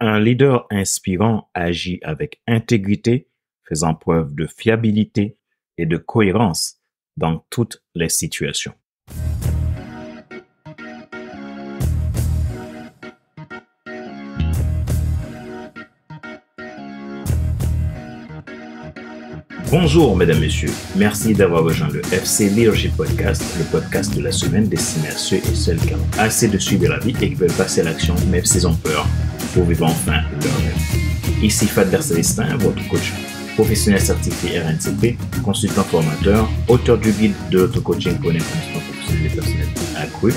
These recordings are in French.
Un leader inspirant agit avec intégrité, faisant preuve de fiabilité et de cohérence dans toutes les situations. Bonjour mesdames, messieurs. Merci d'avoir rejoint le FC Leadership Podcast, le podcast de la semaine destiné à ceux et celles qui ont assez de suivre la vie et qui veulent passer à l'action même s'ils ont peur pour vivre enfin leur rêve. Ici Fadler Célestin, votre coach professionnel certifié RNCP, consultant formateur, auteur du guide de l'auto-coaching pour un épanouissement professionnel et personnel accru,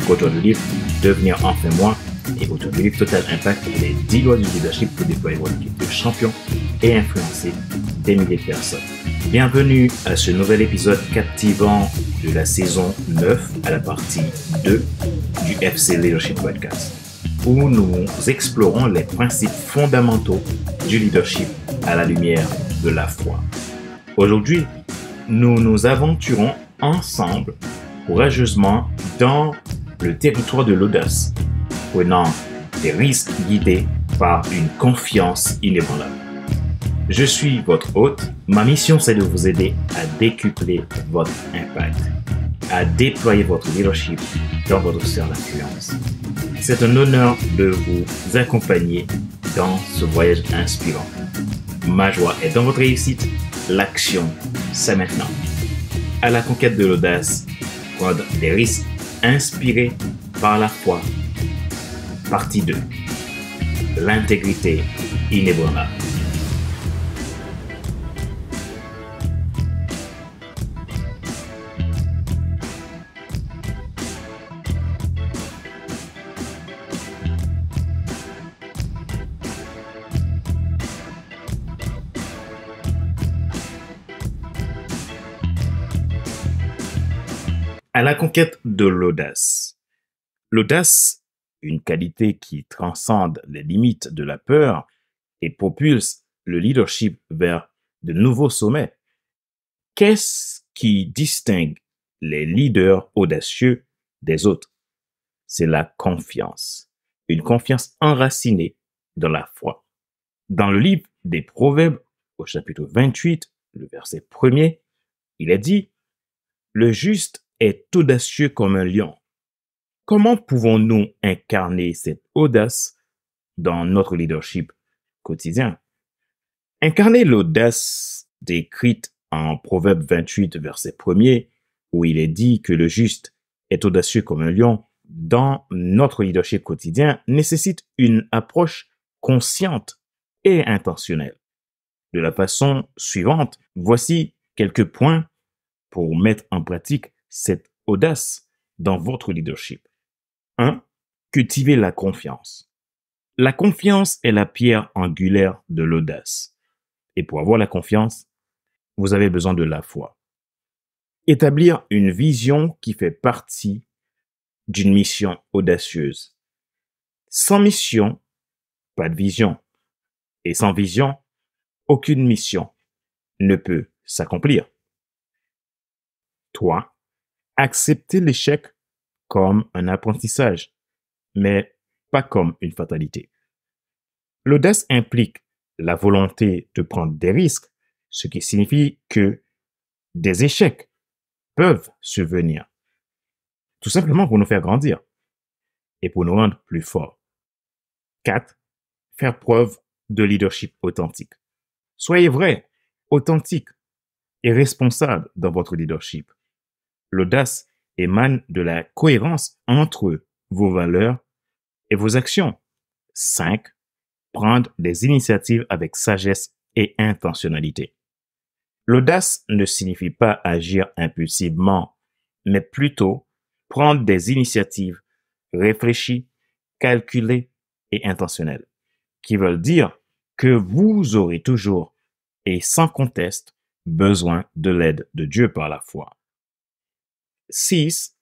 auteur du livre Devenir enfin moi et auteur du livre Total Impact, les 10 lois du leadership pour déployer votre équipe de champions et influencer des milliers de personnes. Bienvenue à ce nouvel épisode captivant de la saison 9 à la partie 2 du FC Leadership Podcast, où nous explorons les principes fondamentaux du leadership à la lumière de la foi. Aujourd'hui, nous nous aventurons ensemble courageusement dans le territoire de l'audace, prenant des risques guidés par une confiance inébranlable. Je suis votre hôte. Ma mission, c'est de vous aider à décupler votre impact, à déployer votre leadership dans votre sphère d'influence. C'est un honneur de vous accompagner dans ce voyage inspirant. Ma joie est dans votre réussite. L'action, c'est maintenant. À la conquête de l'audace, prendre des risques inspirés par la foi. Partie 2. L'intégrité inébranlable. À la conquête de l'audace. L'audace, une qualité qui transcende les limites de la peur et propulse le leadership vers de nouveaux sommets. Qu'est-ce qui distingue les leaders audacieux des autres? C'est la confiance. Une confiance enracinée dans la foi. Dans le livre des Proverbes, au chapitre 28, le verset 1er, il est dit « Le juste est audacieux comme un lion. » Comment pouvons-nous incarner cette audace dans notre leadership quotidien? Incarner l'audace décrite en Proverbe 28, verset 1er, où il est dit que le juste est audacieux comme un lion, dans notre leadership quotidien, nécessite une approche consciente et intentionnelle. De la façon suivante, voici quelques points pour mettre en pratique cette audace dans votre leadership. 1. Cultiver la confiance. La confiance est la pierre angulaire de l'audace. Et pour avoir la confiance, vous avez besoin de la foi. Établir une vision qui fait partie d'une mission audacieuse. Sans mission, pas de vision. Et sans vision, aucune mission ne peut s'accomplir. 3. Accepter l'échec comme un apprentissage, mais pas comme une fatalité. L'audace implique la volonté de prendre des risques, ce qui signifie que des échecs peuvent survenir, tout simplement pour nous faire grandir et pour nous rendre plus forts. 4. Faire preuve de leadership authentique. Soyez vrai, authentique et responsable dans votre leadership. L'audace émane de la cohérence entre vos valeurs et vos actions. 5. Prendre des initiatives avec sagesse et intentionnalité. L'audace ne signifie pas agir impulsivement, mais plutôt prendre des initiatives réfléchies, calculées et intentionnelles, qui veulent dire que vous aurez toujours et sans conteste besoin de l'aide de Dieu par la foi. 6.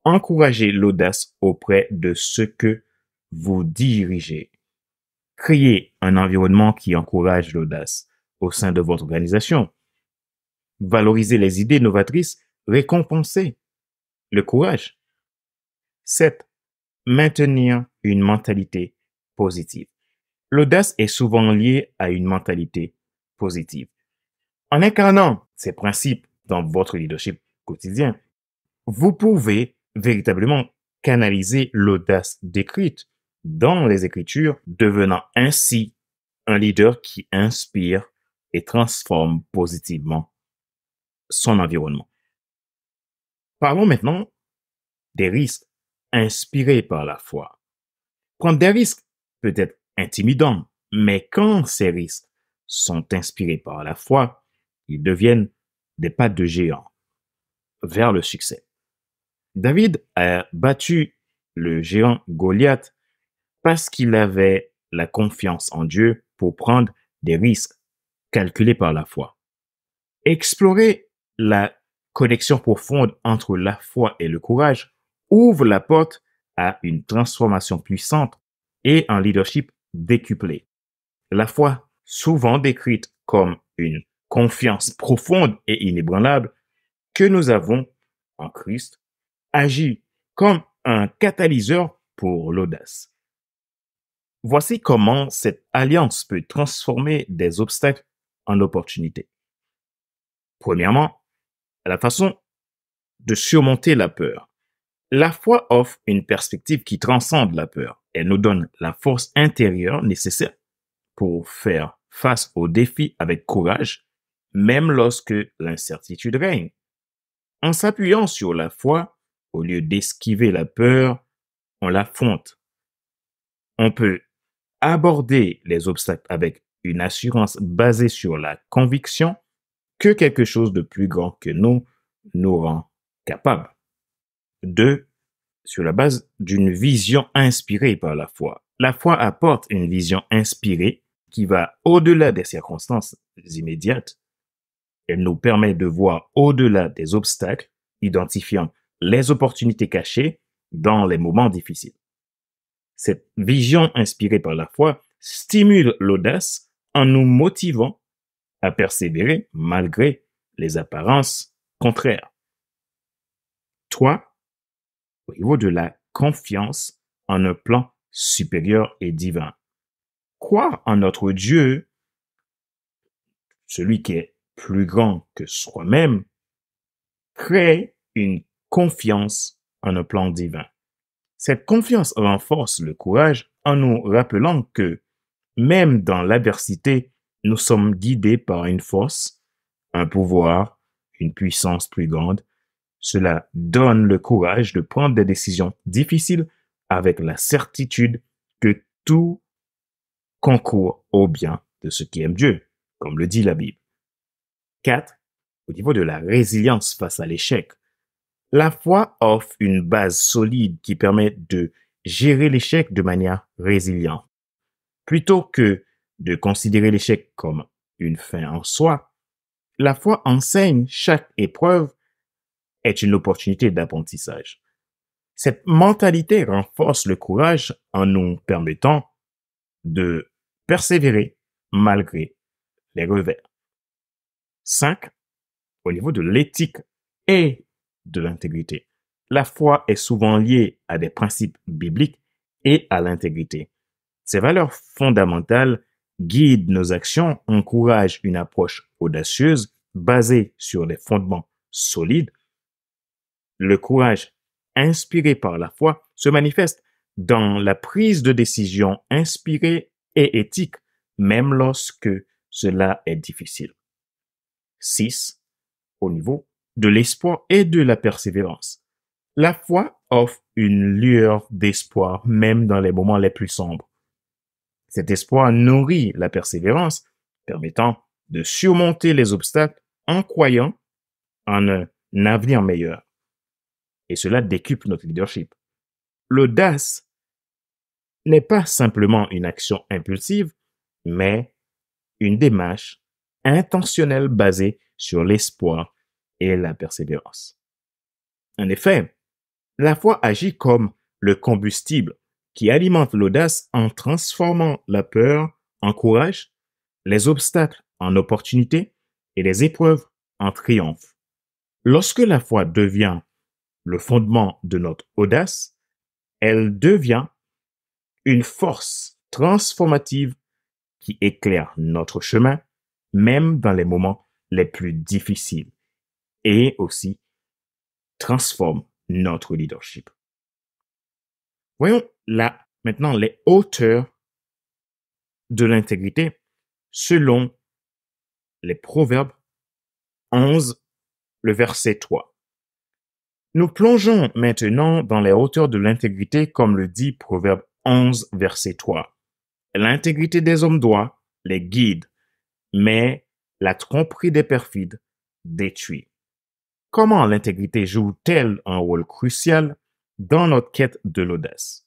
Encouragez l'audace auprès de ceux que vous dirigez. Créez un environnement qui encourage l'audace au sein de votre organisation. Valorisez les idées novatrices, récompensez le courage. 7. Maintenir une mentalité positive. L'audace est souvent liée à une mentalité positive. En incarnant ces principes dans votre leadership quotidien, vous pouvez véritablement canaliser l'audace décrite dans les Écritures, devenant ainsi un leader qui inspire et transforme positivement son environnement. Parlons maintenant des risques inspirés par la foi. Prendre des risques peut être intimidant, mais quand ces risques sont inspirés par la foi, ils deviennent des pas de géant vers le succès. David a battu le géant Goliath parce qu'il avait la confiance en Dieu pour prendre des risques calculés par la foi. Explorer la connexion profonde entre la foi et le courage ouvre la porte à une transformation puissante et un leadership décuplé. La foi, souvent décrite comme une confiance profonde et inébranlable que nous avons en Christ, agit comme un catalyseur pour l'audace. Voici comment cette alliance peut transformer des obstacles en opportunités. Premièrement, la façon de surmonter la peur. La foi offre une perspective qui transcende la peur. Elle nous donne la force intérieure nécessaire pour faire face aux défis avec courage, même lorsque l'incertitude règne. En s'appuyant sur la foi, au lieu d'esquiver la peur, on l'affronte. On peut aborder les obstacles avec une assurance basée sur la conviction que quelque chose de plus grand que nous rend capables. 2. Sur la base d'une vision inspirée par la foi. La foi apporte une vision inspirée qui va au-delà des circonstances immédiates. Elle nous permet de voir au-delà des obstacles, identifiant les opportunités cachées dans les moments difficiles. Cette vision inspirée par la foi stimule l'audace en nous motivant à persévérer malgré les apparences contraires. 3. Au niveau de la confiance en un plan supérieur et divin. Croire en notre Dieu, celui qui est plus grand que soi-même, crée une confiance en un plan divin. Cette confiance renforce le courage en nous rappelant que même dans l'adversité, nous sommes guidés par une force, un pouvoir, une puissance plus grande. Cela donne le courage de prendre des décisions difficiles avec la certitude que tout concourt au bien de ceux qui aiment Dieu, comme le dit la Bible. 4. Au niveau de la résilience face à l'échec. La foi offre une base solide qui permet de gérer l'échec de manière résiliente. Plutôt que de considérer l'échec comme une fin en soi, la foi enseigne chaque épreuve est une opportunité d'apprentissage. Cette mentalité renforce le courage en nous permettant de persévérer malgré les revers. 5. Au niveau de l'éthique et de l'intégrité. La foi est souvent liée à des principes bibliques et à l'intégrité. Ces valeurs fondamentales guident nos actions, encouragent une approche audacieuse basée sur des fondements solides. Le courage inspiré par la foi se manifeste dans la prise de décision inspirée et éthique, même lorsque cela est difficile. 6. Au niveau de l'espoir et de la persévérance. La foi offre une lueur d'espoir même dans les moments les plus sombres. Cet espoir nourrit la persévérance, permettant de surmonter les obstacles en croyant en un avenir meilleur. Et cela décuple notre leadership. L'audace n'est pas simplement une action impulsive, mais une démarche intentionnelle basée sur l'espoir et la persévérance. En effet, la foi agit comme le combustible qui alimente l'audace en transformant la peur en courage, les obstacles en opportunités et les épreuves en triomphe. Lorsque la foi devient le fondement de notre audace, elle devient une force transformative qui éclaire notre chemin, même dans les moments les plus difficiles, et aussi transforme notre leadership. Voyons là maintenant les hauteurs de l'intégrité selon les Proverbes 11, le verset 3. Nous plongeons maintenant dans les hauteurs de l'intégrité comme le dit Proverbe 11, verset 3. L'intégrité des hommes droits les guide, mais la tromperie des perfides détruit. Comment l'intégrité joue-t-elle un rôle crucial dans notre quête de l'audace?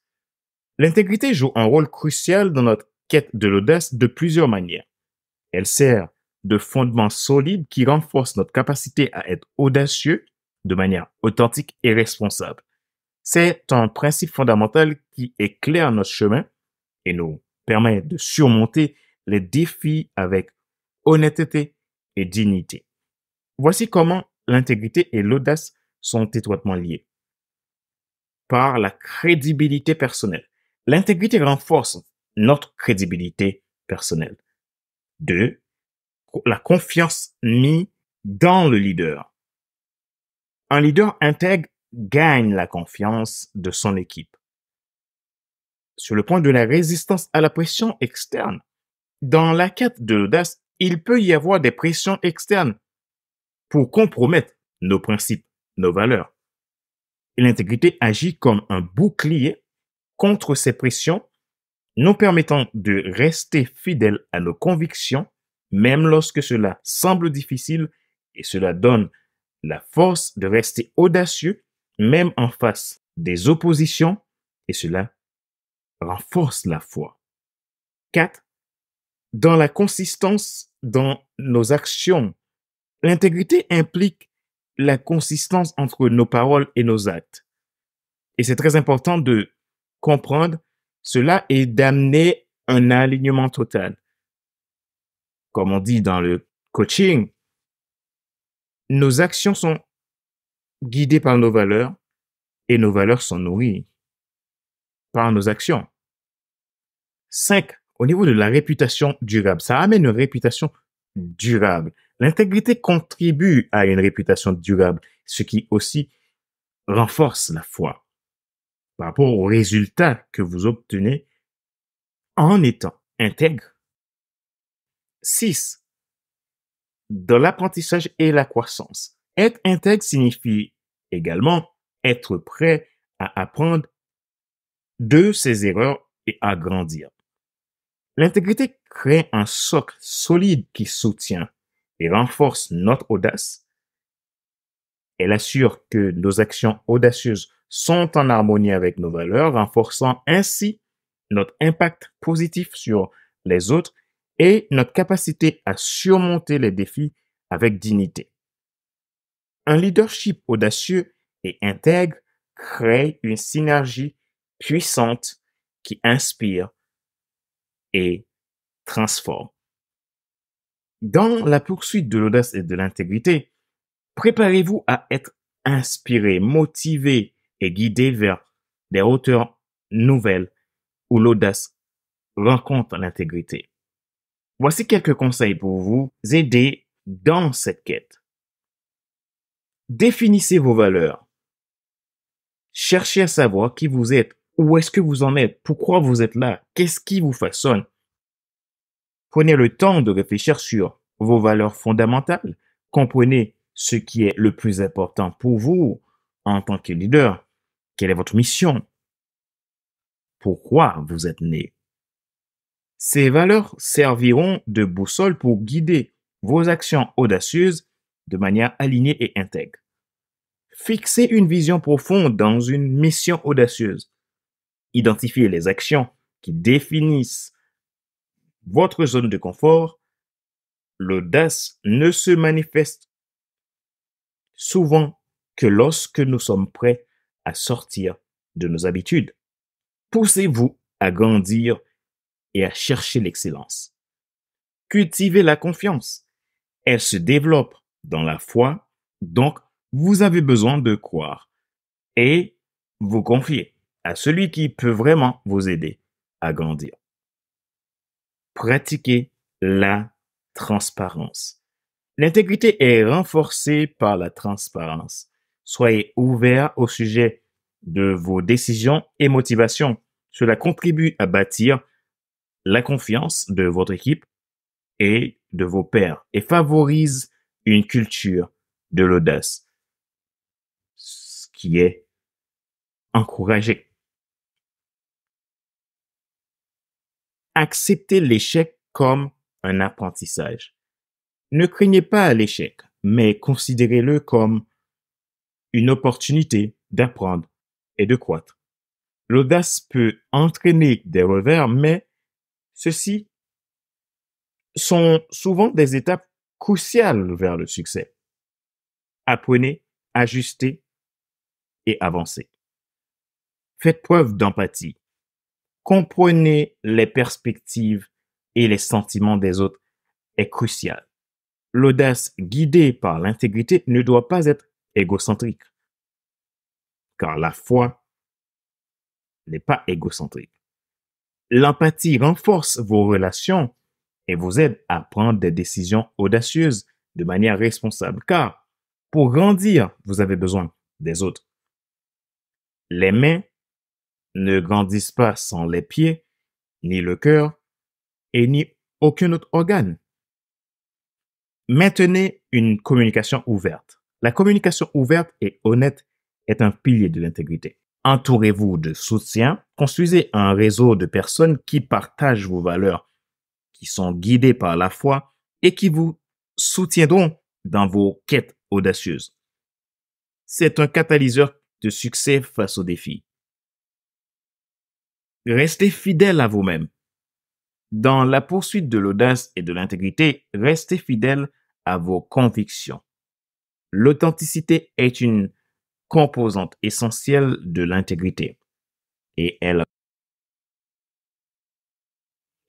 L'intégrité joue un rôle crucial dans notre quête de l'audace de plusieurs manières. Elle sert de fondement solide qui renforce notre capacité à être audacieux de manière authentique et responsable. C'est un principe fondamental qui éclaire notre chemin et nous permet de surmonter les défis avec honnêteté et dignité. Voici comment l'intégrité et l'audace sont étroitement liées. Par la crédibilité personnelle. L'intégrité renforce notre crédibilité personnelle. 2. La confiance mise dans le leader. Un leader intègre gagne la confiance de son équipe. Sur le point de la résistance à la pression externe, dans la quête de l'audace, il peut y avoir des pressions externes pour compromettre nos principes, nos valeurs. Et l'intégrité agit comme un bouclier contre ces pressions, nous permettant de rester fidèles à nos convictions, même lorsque cela semble difficile, et cela donne la force de rester audacieux, même en face des oppositions, et cela renforce la foi. 4. Dans la consistance dans nos actions. L'intégrité implique la consistance entre nos paroles et nos actes. Et c'est très important de comprendre cela et d'amener un alignement total. Comme on dit dans le coaching, nos actions sont guidées par nos valeurs et nos valeurs sont nourries par nos actions. 5. Au niveau de la réputation durable, ça amène une réputation durable. L'intégrité contribue à une réputation durable, ce qui aussi renforce la foi par rapport aux résultats que vous obtenez en étant intègre. 6. Dans l'apprentissage et la croissance. Être intègre signifie également être prêt à apprendre de ses erreurs et à grandir. L'intégrité crée un socle solide qui soutient et renforce notre audace. Elle assure que nos actions audacieuses sont en harmonie avec nos valeurs, renforçant ainsi notre impact positif sur les autres et notre capacité à surmonter les défis avec dignité. Un leadership audacieux et intègre crée une synergie puissante qui inspire et transforme. Dans la poursuite de l'audace et de l'intégrité, préparez-vous à être inspiré, motivé et guidé vers des hauteurs nouvelles où l'audace rencontre l'intégrité. Voici quelques conseils pour vous aider dans cette quête. Définissez vos valeurs. Cherchez à savoir qui vous êtes, où est-ce que vous en êtes, pourquoi vous êtes là, qu'est-ce qui vous façonne. Prenez le temps de réfléchir sur vos valeurs fondamentales. Comprenez ce qui est le plus important pour vous en tant que leader. Quelle est votre mission? Pourquoi vous êtes né? Ces valeurs serviront de boussole pour guider vos actions audacieuses de manière alignée et intègre. Fixez une vision profonde dans une mission audacieuse. Identifiez les actions qui définissent votre zone de confort. L'audace ne se manifeste souvent que lorsque nous sommes prêts à sortir de nos habitudes. Poussez-vous à grandir et à chercher l'excellence. Cultivez la confiance. Elle se développe dans la foi, donc vous avez besoin de croire et vous confier à celui qui peut vraiment vous aider à grandir. pratiquez la transparence. L'intégrité est renforcée par la transparence. Soyez ouvert au sujet de vos décisions et motivations. Cela contribue à bâtir la confiance de votre équipe et de vos pairs et favorise une culture de l'audace, ce qui est encouragé. Acceptez l'échec comme un apprentissage. Ne craignez pas l'échec, mais considérez-le comme une opportunité d'apprendre et de croître. L'audace peut entraîner des revers, mais ceux-ci sont souvent des étapes cruciales vers le succès. Apprenez, ajustez et avancez. Faites preuve d'empathie. Comprenez les perspectives et les sentiments des autres est crucial. L'audace guidée par l'intégrité ne doit pas être égocentrique, car la foi n'est pas égocentrique. L'empathie renforce vos relations et vous aide à prendre des décisions audacieuses de manière responsable, car pour grandir, vous avez besoin des autres. Les mains ne grandissent pas sans les pieds, ni le cœur, et ni aucun autre organe. Maintenez une communication ouverte. La communication ouverte et honnête est un pilier de l'intégrité. Entourez-vous de soutien. Construisez un réseau de personnes qui partagent vos valeurs, qui sont guidées par la foi et qui vous soutiendront dans vos quêtes audacieuses. C'est un catalyseur de succès face aux défis. Restez fidèle à vous-même. Dans la poursuite de l'audace et de l'intégrité, restez fidèle à vos convictions. L'authenticité est une composante essentielle de l'intégrité. Et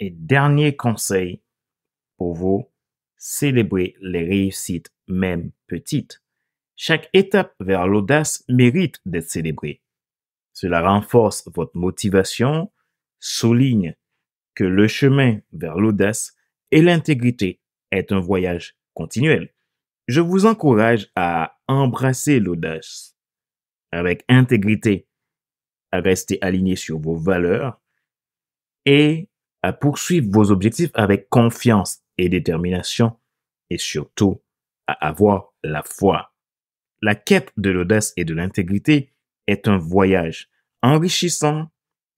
dernier conseil pour vous, célébrez les réussites, même petites. Chaque étape vers l'audace mérite d'être célébrée. Cela renforce votre motivation, souligne que le chemin vers l'audace et l'intégrité est un voyage continuel. Je vous encourage à embrasser l'audace avec intégrité, à rester aligné sur vos valeurs et à poursuivre vos objectifs avec confiance et détermination et surtout à avoir la foi. La quête de l'audace et de l'intégrité est un voyage enrichissant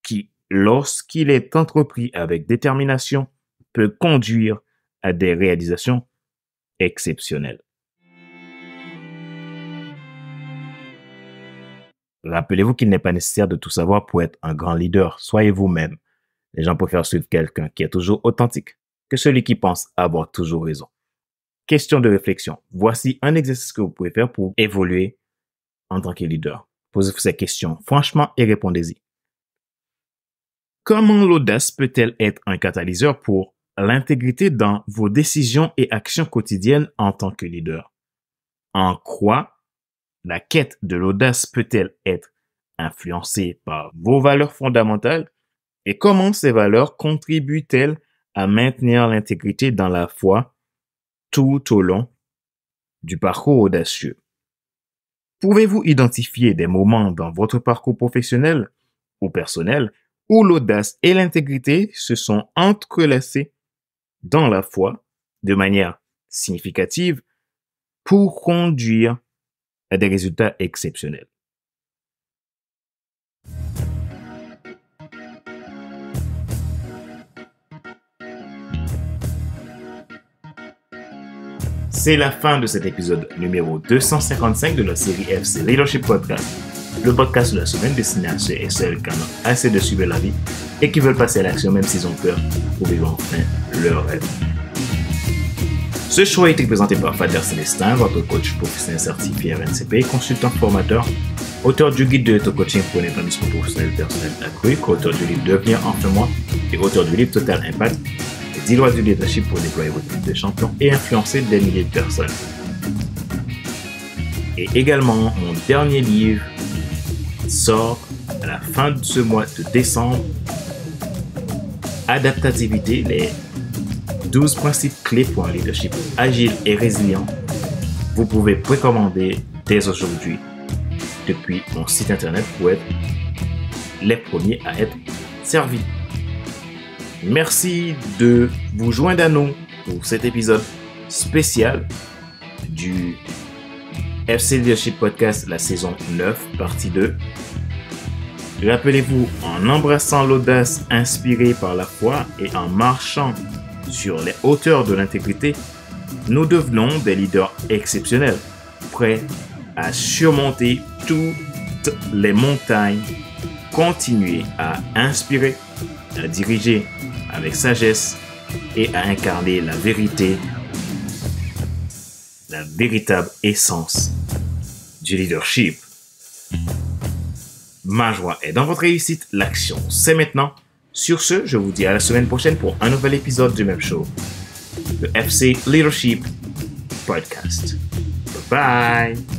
qui, lorsqu'il est entrepris avec détermination, peut conduire à des réalisations exceptionnelles. Rappelez-vous qu'il n'est pas nécessaire de tout savoir pour être un grand leader. Soyez vous-même. Les gens préfèrent suivre quelqu'un qui est toujours authentique que celui qui pense avoir toujours raison. Question de réflexion. Voici un exercice que vous pouvez faire pour évoluer en tant que leader. Posez-vous ces questions franchement et répondez-y. Comment l'audace peut-elle être un catalyseur pour l'intégrité dans vos décisions et actions quotidiennes en tant que leader? En quoi la quête de l'audace peut-elle être influencée par vos valeurs fondamentales et comment ces valeurs contribuent-elles à maintenir l'intégrité dans la foi tout au long du parcours audacieux? Pouvez-vous identifier des moments dans votre parcours professionnel ou personnel où l'audace et l'intégrité se sont entrelacées dans la foi de manière significative pour conduire à des résultats exceptionnels? C'est la fin de cet épisode numéro 255 de la série FC Leadership Podcast, le podcast de la semaine destiné à ceux et celles qui en ont assez de suivre la vie et qui veulent passer à l'action même s'ils ont peur pour vivre enfin leur rêve. Ce show a été présenté par Fader Célestin, votre coach professionnel certifié RNCP, consultant formateur, auteur du guide de auto-coaching pour un épanouissement professionnel personnel accru, co-auteur du livre Devenir enfin moi et auteur du livre Total Impact, 10 lois du leadership pour déployer votre type de champion et influencer des milliers de personnes. Et également, mon dernier livre sort à la fin de ce mois de décembre, Adaptativité, les 12 principes clés pour un leadership agile et résilient, vous pouvez précommander dès aujourd'hui depuis mon site internet pour être les premiers à être servis. Merci de vous joindre à nous pour cet épisode spécial du FC Leadership Podcast, la saison 9, partie 2. Rappelez-vous, en embrassant l'audace inspirée par la foi et en marchant sur les hauteurs de l'intégrité, nous devenons des leaders exceptionnels, prêts à surmonter toutes les montagnes, continuer à inspirer, à diriger avec sagesse et à incarner la vérité, la véritable essence du leadership. Ma joie est dans votre réussite, l'action c'est maintenant. Sur ce, je vous dis à la semaine prochaine pour un nouvel épisode du même show, le FC Leadership Podcast. Bye bye!